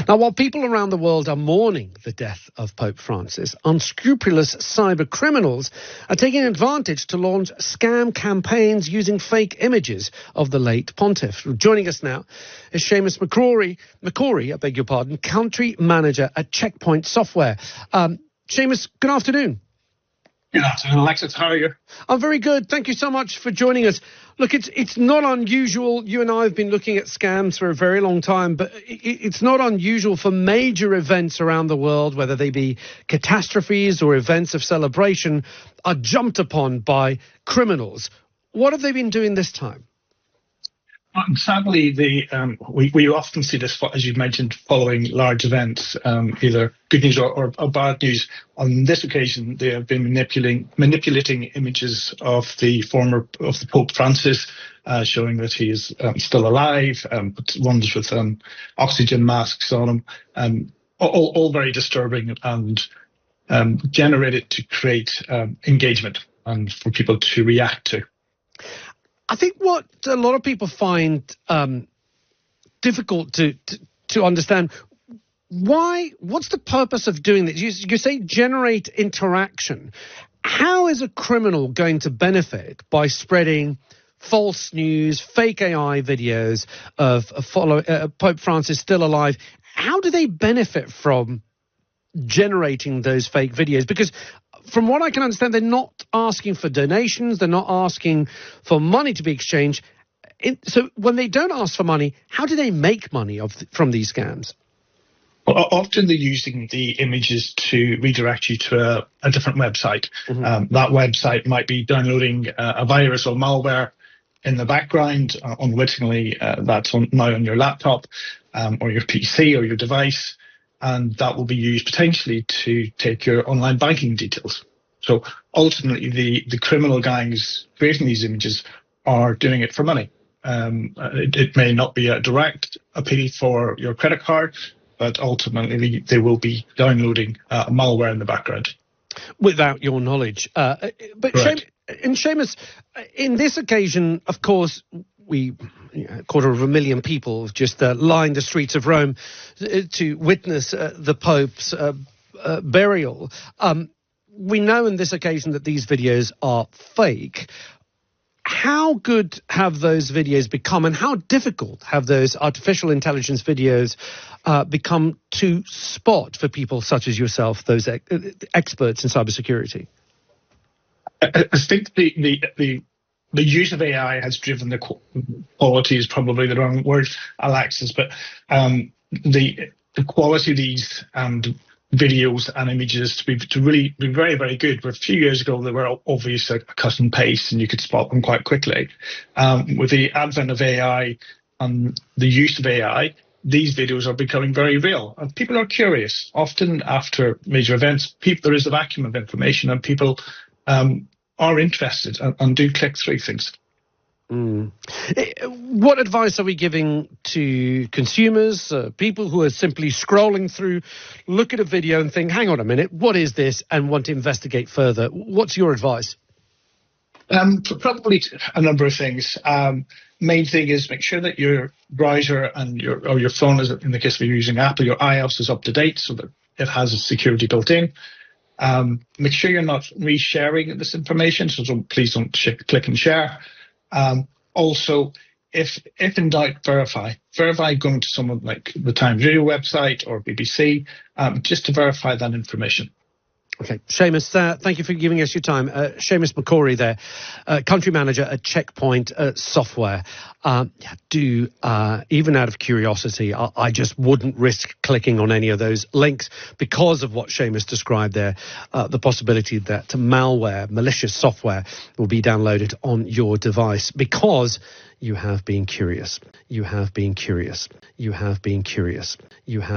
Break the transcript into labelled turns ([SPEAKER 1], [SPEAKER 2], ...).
[SPEAKER 1] Now, while people around the world are mourning the death of Pope Francis, unscrupulous cyber criminals are taking advantage to launch scam campaigns using fake images of the late pontiff. Joining us now is Seamus McCrory, I beg your pardon, country manager at Checkpoint Software. Seamus, good afternoon.
[SPEAKER 2] Good afternoon, Alexis. How are you?
[SPEAKER 1] I'm very good. Thank you so much for joining us. Look, it's not unusual. You and I have been looking at scams for a very long time, but it's not unusual for major events around the world, whether they be catastrophes or events of celebration, are jumped upon by criminals. What have they been doing this time?
[SPEAKER 2] Sadly, we often see this, as you mentioned, following large events, either good news or bad news. On this occasion, they have been manipulating images of the Pope Francis, showing that he is still alive, ones with oxygen masks on him, all very disturbing and generated to create engagement and for people to react to.
[SPEAKER 1] I think what a lot of people find difficult to understand, what's the purpose of doing this? You say generate interaction. How is a criminal going to benefit by spreading false news, fake AI videos of Pope Francis still alive? How do they benefit from generating those fake videos? Because from what I can understand, they're not asking for donations. They're not asking for money to be exchanged. So when they don't ask for money, how do they make money from these scams?
[SPEAKER 2] Well, often they're using the images to redirect you to a different website. Mm-hmm. That website might be downloading a virus or malware in the background. Unwittingly, that's now on your laptop or your PC or your device. And that will be used potentially to take your online banking details. So ultimately, the criminal gangs creating these images are doing it for money. It may not be a direct appeal for your credit card, but ultimately they will be downloading malware in the background.
[SPEAKER 1] Without your knowledge. But Seamus, in this occasion, of course, we, 250,000 people just lined the streets of Rome to witness the Pope's burial. We know in this occasion that these videos are fake. How good have those videos become, and how difficult have those artificial intelligence videos become to spot for people such as yourself, those experts in cybersecurity?
[SPEAKER 2] I think the use of AI has driven the quality is probably the wrong word, Alexis, but the quality of these videos and images to really be very, very good. Where a few years ago, they were obviously a cut and paste and you could spot them quite quickly. With the advent of AI and the use of AI, these videos are becoming very real. And people are curious. Often after major events, there is a vacuum of information and people are interested and do click through things.
[SPEAKER 1] What advice are we giving to consumers, people who are simply scrolling through, look at a video and think, hang on a minute, what is this, and want to investigate further? What's your advice?
[SPEAKER 2] Probably a number of things. Main thing is make sure that your browser and your phone, is, in the case of you're using Apple, your iOS is up to date so that it has a security built in. Make sure you're not resharing this information, so please don't click and share. Also, if in doubt, verify going to someone like the Times Radio website or BBC, just to verify that information.
[SPEAKER 1] Okay, Seamus, thank you for giving us your time. Seamus McCrory there, country manager at Checkpoint Software. Even out of curiosity, I just wouldn't risk clicking on any of those links because of what Seamus described there, the possibility that malware, malicious software will be downloaded on your device because you have been curious. You have been curious. You have been curious. You have